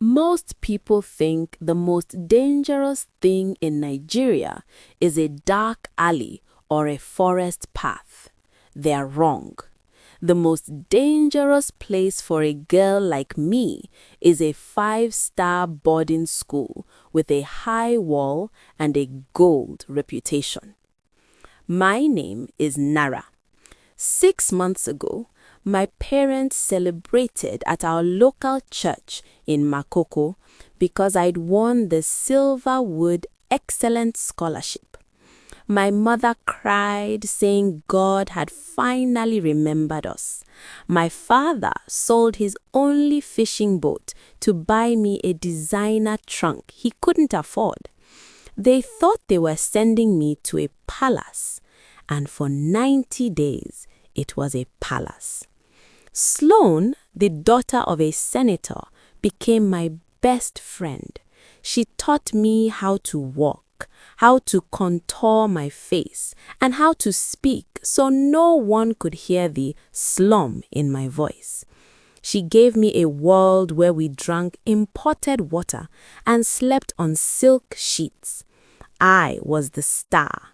Most people think the most dangerous thing in Nigeria is a dark alley or a forest path. They are wrong. The most dangerous place for a girl like me is a 5-star boarding school with a high wall and a gold reputation. My name is Nara. 6 months ago, my parents celebrated at our local church in Makoko because I'd won the Silverwood Excellent Scholarship. My mother cried, saying God had finally remembered us. My father sold his only fishing boat to buy me a designer trunk he couldn't afford. They thought they were sending me to a palace, and for 90 days it was a palace. Sloan, the daughter of a senator, became my best friend. She taught me how to walk, how to contour my face, and how to speak so no one could hear the slum in my voice. She gave me a world where we drank imported water and slept on silk sheets. I was the star.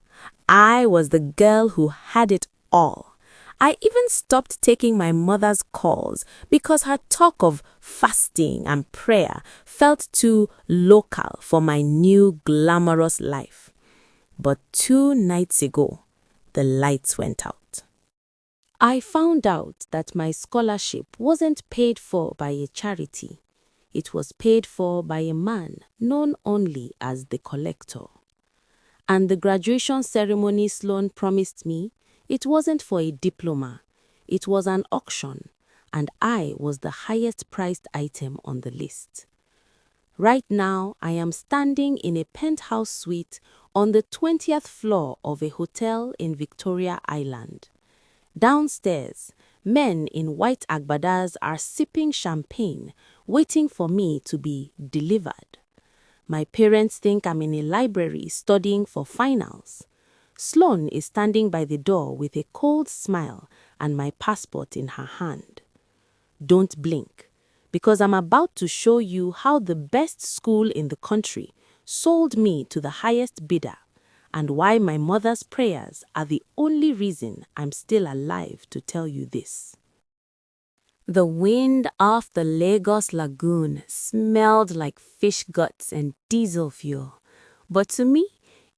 I was the girl who had it all. I even stopped taking my mother's calls because her talk of fasting and prayer felt too local for my new glamorous life. But 2 nights ago, the lights went out. I found out that my scholarship wasn't paid for by a charity. It was paid for by a man known only as the collector. And the graduation ceremony Sloan promised me, it wasn't for a diploma. It was an auction, and I was the highest priced item on the list. Right now, I am standing in a penthouse suite on the 20th floor of a hotel in Victoria Island. Downstairs, men in white agbadas are sipping champagne, waiting for me to be delivered. My parents think I'm in a library studying for finals. Sloan is standing by the door with a cold smile and my passport in her hand. Don't blink, because I'm about to show you how the best school in the country sold me to the highest bidder, and why my mother's prayers are the only reason I'm still alive to tell you this. The wind off the Lagos Lagoon smelled like fish guts and diesel fuel, but to me,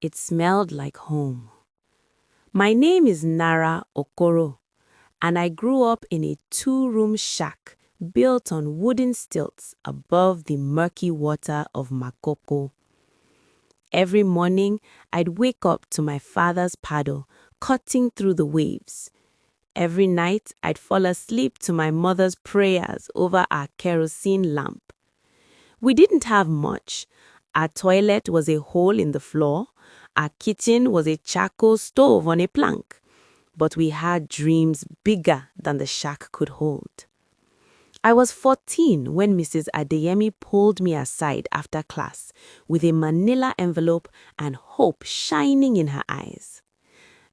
it smelled like home. My name is Nara Okoro, and I grew up in a 2-room shack built on wooden stilts above the murky water of Makoko. Every morning, I'd wake up to my father's paddle cutting through the waves. Every night, I'd fall asleep to my mother's prayers over our kerosene lamp. We didn't have much. Our toilet was a hole in the floor. Our kitchen was a charcoal stove on a plank. But we had dreams bigger than the shack could hold. I was 14 when Mrs. Adeyemi pulled me aside after class with a manila envelope and hope shining in her eyes.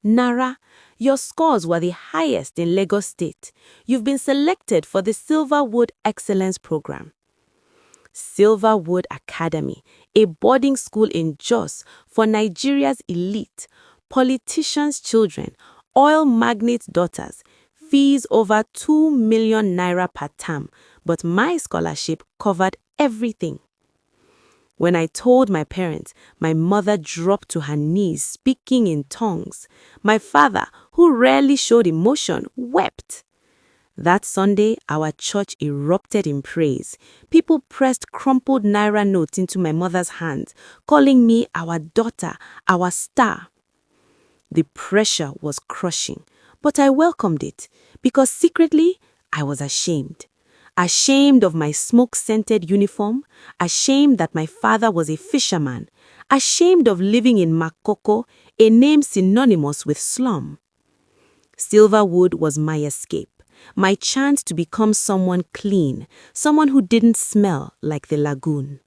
Nara, your scores were the highest in Lagos State. You've been selected for the Silverwood Excellence Program. Silverwood Academy, a boarding school in Jos for Nigeria's elite, politicians' children, oil magnates' daughters, fees over 2 million naira per term, but my scholarship covered everything. When I told my parents, my mother dropped to her knees speaking in tongues. My father, who rarely showed emotion, wept. That Sunday, our church erupted in praise. People pressed crumpled naira notes into my mother's hands, calling me our daughter, our star. The pressure was crushing, but I welcomed it because secretly I was ashamed. Ashamed of my smoke-scented uniform, ashamed that my father was a fisherman, ashamed of living in Makoko, a name synonymous with slum. Silverwood was my escape. My chance to become someone clean, someone who didn't smell like the lagoon.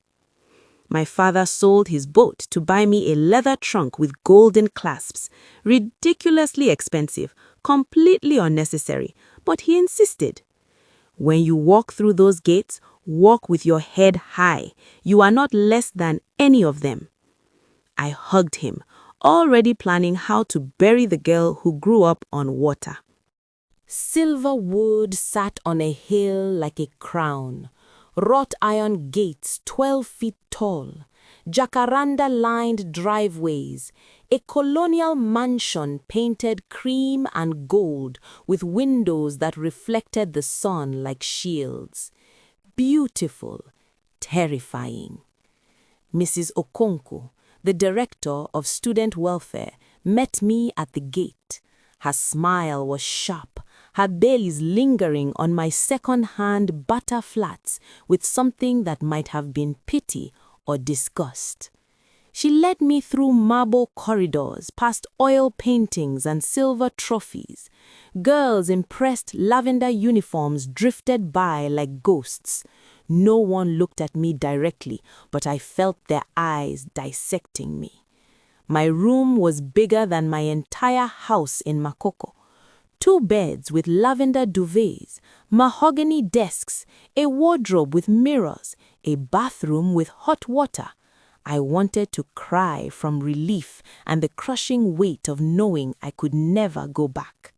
My father sold his boat to buy me a leather trunk with golden clasps, ridiculously expensive, completely unnecessary, but he insisted. When you walk through those gates, Walk with your head high. You are not less than any of them." I hugged him, already planning how to bury the girl who grew up on water. Silverwood sat on a hill like a crown, wrought iron gates 12 feet tall, jacaranda-lined driveways, a colonial mansion painted cream and gold with windows that reflected the sun like shields. Beautiful, terrifying. Mrs. Okonkwo, the director of student welfare, met me at the gate. Her smile was sharp, her bellies lingering on my second-hand butter flats with something that might have been pity or disgust. She led me through marble corridors, past oil paintings and silver trophies. Girls in pressed lavender uniforms drifted by like ghosts. No one looked at me directly, but I felt their eyes dissecting me. My room was bigger than my entire house in Makoko. 2 beds with lavender duvets, mahogany desks, a wardrobe with mirrors, a bathroom with hot water. I wanted to cry from relief and the crushing weight of knowing I could never go back.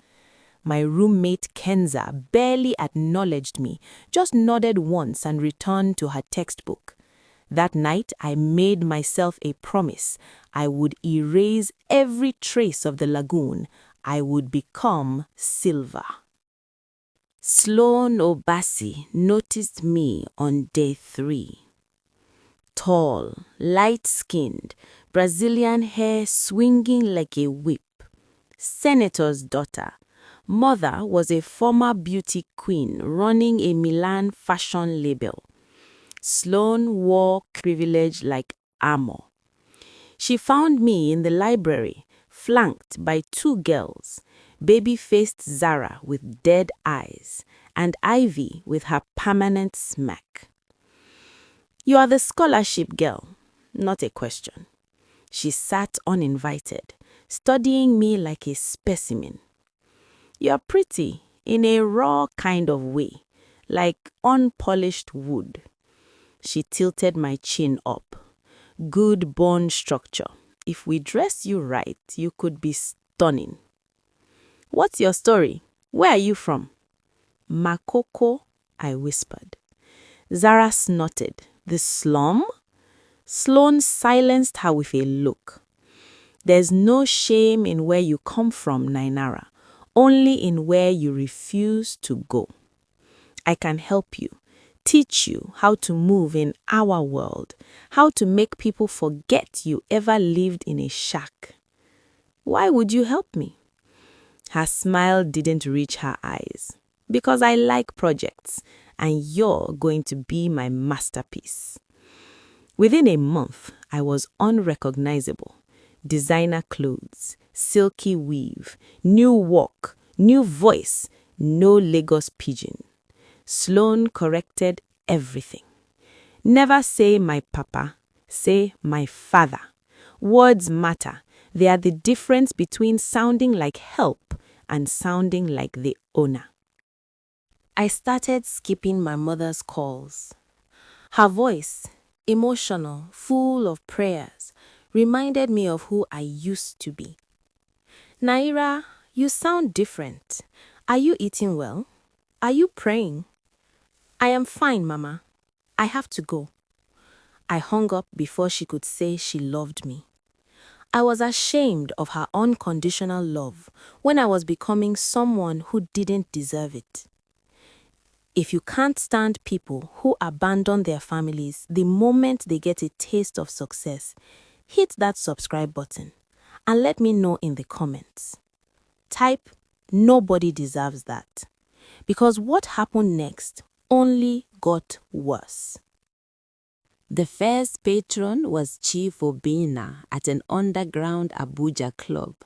My roommate Kenza barely acknowledged me, just nodded once and returned to her textbook. That night, I made myself a promise. I would erase every trace of the lagoon. I would become silver. Sloan Obasi noticed me on day 3. Tall, light-skinned, Brazilian hair swinging like a whip. Senator's daughter. Mother was a former beauty queen running a Milan fashion label. Sloan wore privilege like armor. She found me in the library, flanked by 2 girls, baby-faced Zara with dead eyes, and Ivy with her permanent smack. "You are the scholarship girl," not a question. She sat uninvited, studying me like a specimen. "You are pretty in a raw kind of way, like unpolished wood." She tilted my chin up. "Good bone structure. If we dress you right, you could be stunning." "What's your story? Where are you from?" "Makoko," I whispered. Zara snorted. "The slum?" Sloan silenced her with a look. "There's no shame in where you come from, Nara, only in where you refuse to go. I can help you, teach you how to move in our world, how to make people forget you ever lived in a shack." "Why would you help me?" Her smile didn't reach her eyes. "Because I like projects, and you're going to be my masterpiece." Within a month, I was unrecognizable. Designer clothes, silky weave, new walk, new voice, no Lagos pidgin. Sloan corrected everything. "Never say my papa, say my father. Words matter. They are the difference between sounding like help and sounding like the owner." I started skipping my mother's calls. Her voice, emotional, full of prayers, reminded me of who I used to be. "Naira, you sound different. Are you eating well? Are you praying?" "I am fine, Mama. I have to go." I hung up before she could say she loved me. I was ashamed of her unconditional love when I was becoming someone who didn't deserve it. If you can't stand people who abandon their families the moment they get a taste of success, hit that subscribe button and let me know in the comments. Type, "Nobody deserves that." Because what happened next only got worse. The first patron was Chief Obina at an underground Abuja club.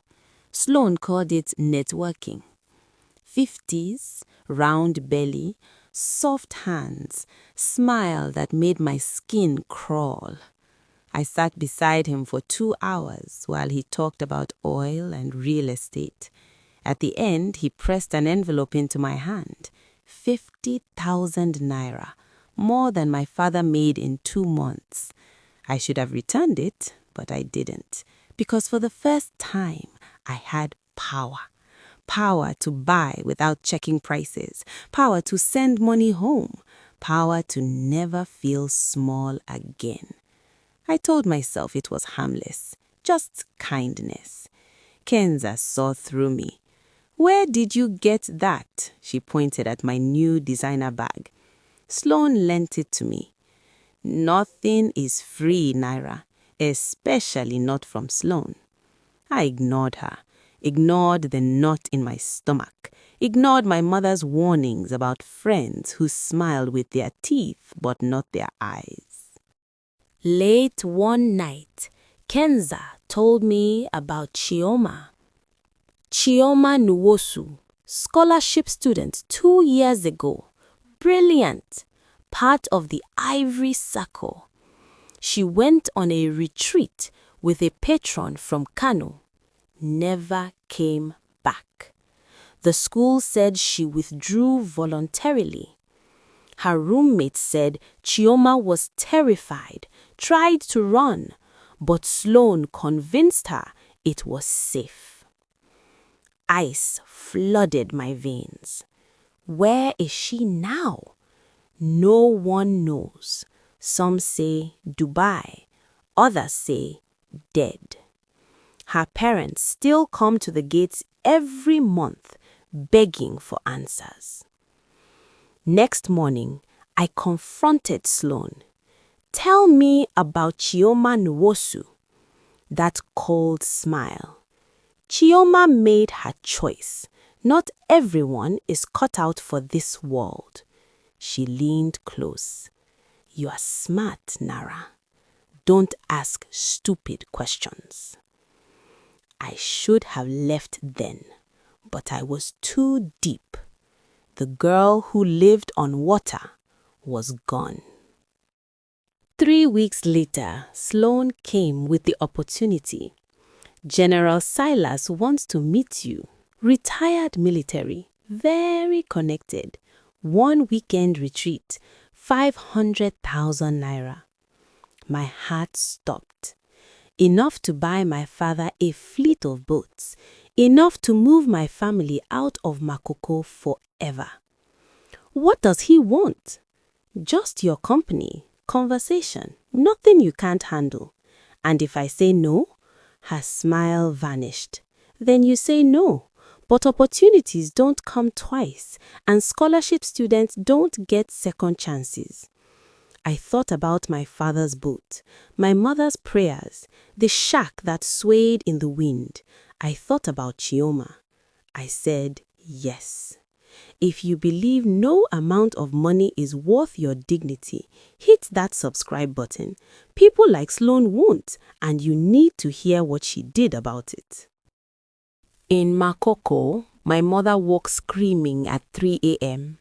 Sloan called it networking. 50s, round belly, soft hands, smile that made my skin crawl. I sat beside him for 2 hours while he talked about oil and real estate. At the end, he pressed an envelope into my hand. 50,000 naira. more than my father made in 2 months. I should have returned it, but I didn't, because for the first time, I had power. Power to buy without checking prices, power to send money home, power to never feel small again. I told myself it was harmless, just kindness. Kenza saw through me. "Where did you get that?" She pointed at my new designer bag. Sloan lent it to me. "Nothing is free, Nara, especially not from Sloan." I ignored her, ignored the knot in my stomach, ignored my mother's warnings about friends who smiled with their teeth but not their eyes. Late one night, Kenza told me about Chioma. Chioma Nwosu, scholarship student 2 years ago. Brilliant, part of the Ivory Circle. She went on a retreat with a patron from Kano. Never came back. The school said she withdrew voluntarily. Her roommate said Chioma was terrified, tried to run, but Sloan convinced her it was safe. Ice flooded my veins. Where is she now? No one knows. Some say Dubai, others say dead. Her parents still come to the gates every month, begging for answers. Next morning, I confronted Sloan. "Tell me about Chioma Nwosu." That cold smile. Chioma made her choice. Not everyone is cut out for this world. She leaned close. "You are smart, Nara. Don't ask stupid questions." I should have left then, but I was too deep. The girl who lived on water was gone. 3 weeks later, Sloan came with the opportunity. "General Silas wants to meet you. Retired military, very connected. 1 weekend retreat, 500,000 naira. My heart stopped. Enough to buy my father a fleet of boats. Enough to move my family out of Makoko forever. What does he want? Just your company, conversation, nothing you can't handle. And if I say no?" Her smile vanished. "Then you say no. But opportunities don't come twice, and scholarship students don't get second chances." I thought about my father's boat, my mother's prayers, the shack that swayed in the wind. I thought about Chioma. I said yes. If you believe no amount of money is worth your dignity, hit that subscribe button. People like Sloan won't, and you need to hear what she did about it. In Makoko, my mother woke screaming at 3 a.m.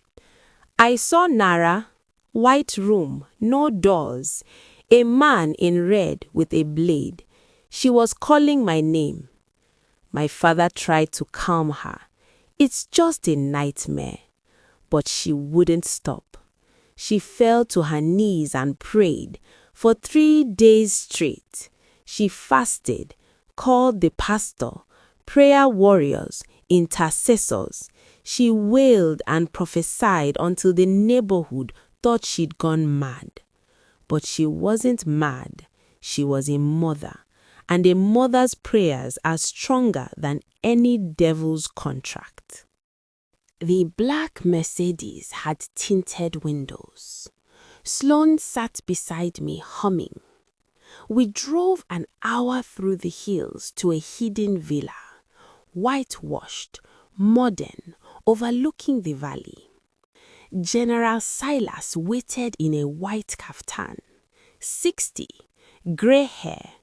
I saw Nara, white room, no doors, a man in red with a blade. She was calling my name. My father tried to calm her. "It's just a nightmare." But she wouldn't stop. She fell to her knees and prayed for 3 days straight. She fasted, called the pastor, prayer warriors, intercessors. She wailed and prophesied until the neighborhood thought she'd gone mad. But she wasn't mad. She was a mother, and a mother's prayers are stronger than any devil's contract. The black Mercedes had tinted windows. Sloan sat beside me humming. We drove an hour through the hills to a hidden villa, whitewashed, modern, overlooking the valley. General Silas waited in a white kaftan, 60, grey hair,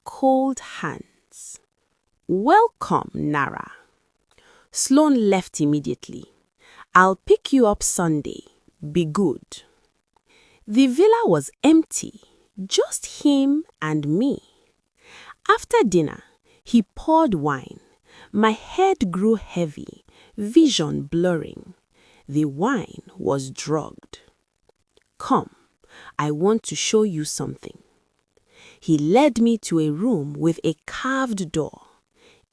cold hands. "Welcome, Nara." Sloan left immediately. "I'll pick you up Sunday. Be good." The villa was empty, just him and me. After dinner, he poured wine. My head grew heavy, vision blurring. The wine was drugged. "Come, I want to show you something." He led me to a room with a carved door.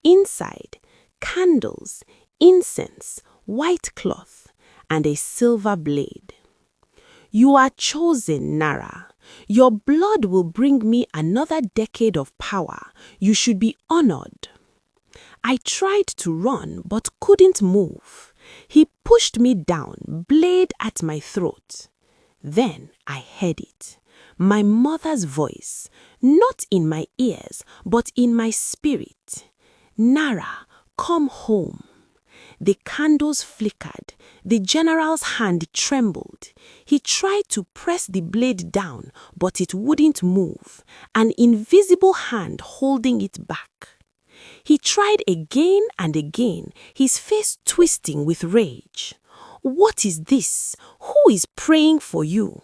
Inside, candles, incense, white cloth, and a silver blade. "You are chosen, Nara. Your blood will bring me another decade of power. You should be honored." I tried to run but couldn't move. He pushed me down, blade at my throat. Then I heard it. My mother's voice, not in my ears, but in my spirit. "Nara, come home." The candles flickered. The general's hand trembled. He tried to press the blade down, but it wouldn't move, an invisible hand holding it back. He tried again and again, his face twisting with rage. "What is this? Who is praying for you?"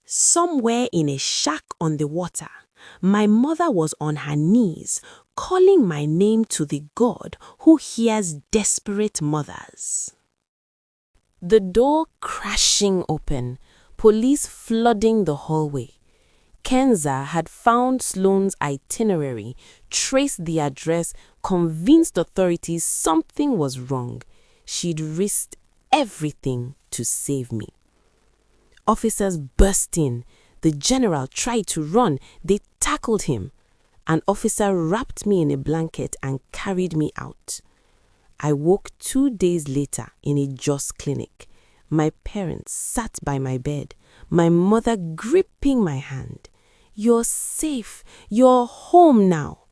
Somewhere in a shack on the water, my mother was on her knees, calling my name to the God who hears desperate mothers. The door crashing open, police flooding the hallway. Kenza had found Sloan's itinerary, traced the address, convinced authorities something was wrong. She'd risked everything to save me. Officers burst in. The general tried to run. They tackled him. An officer wrapped me in a blanket and carried me out. I woke 2 days later in a Jos clinic. My parents sat by my bed, my mother gripping my hand. "You're safe. You're home now."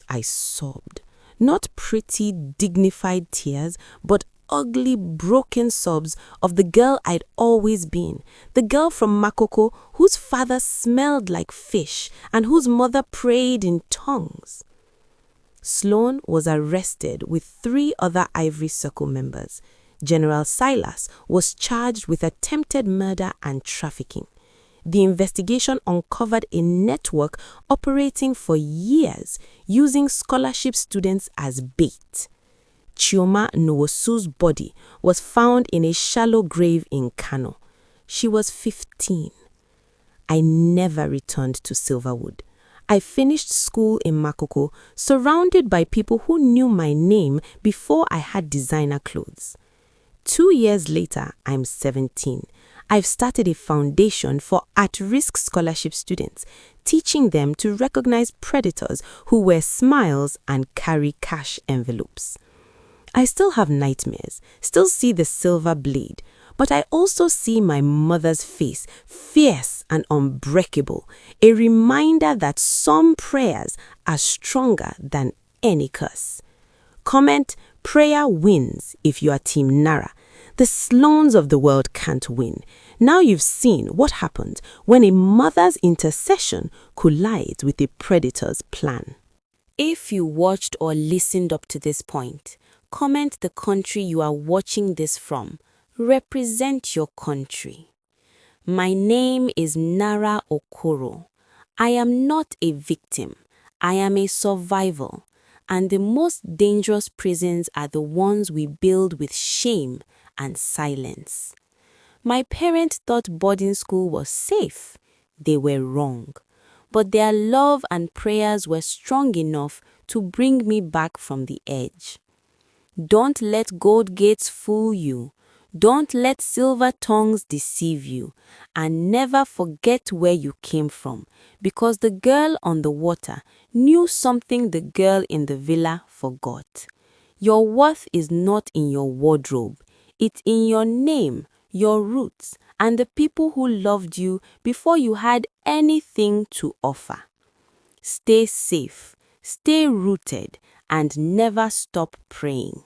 I sobbed. Not pretty, dignified tears, but ugly, broken sobs of the girl I'd always been. The girl from Makoko whose father smelled like fish and whose mother prayed in tongues. Sloan was arrested with 3 other Ivory Circle members. General Silas was charged with attempted murder and trafficking. The investigation uncovered a network operating for years, using scholarship students as bait. Chioma Nwosu's body was found in a shallow grave in Kano. She was 15. I never returned to Silverwood. I finished school in Makoko, surrounded by people who knew my name before I had designer clothes. 2 years later, I'm 17. I've started a foundation for at-risk scholarship students, teaching them to recognize predators who wear smiles and carry cash envelopes. I still have nightmares, still see the silver blade, but I also see my mother's face, fierce and unbreakable, a reminder that some prayers are stronger than any curse. Comment, "Prayer wins" if you are Team Nara. The Sloans of the world can't win. Now you've seen what happens when a mother's intercession collides with a predator's plan. If you watched or listened up to this point, comment the country you are watching this from. Represent your country. My name is Nara Okoro. I am not a victim. I am a survivor. And the most dangerous prisons are the ones we build with shame and silence. My parents thought boarding school was safe. They were wrong. But their love and prayers were strong enough to bring me back from the edge. Don't let gold gates fool you. Don't let silver tongues deceive you. And never forget where you came from, because the girl on the water knew something the girl in the villa forgot. Your worth is not in your wardrobe. It's in your name, your roots, and the people who loved you before you had anything to offer. Stay safe, stay rooted, and never stop praying.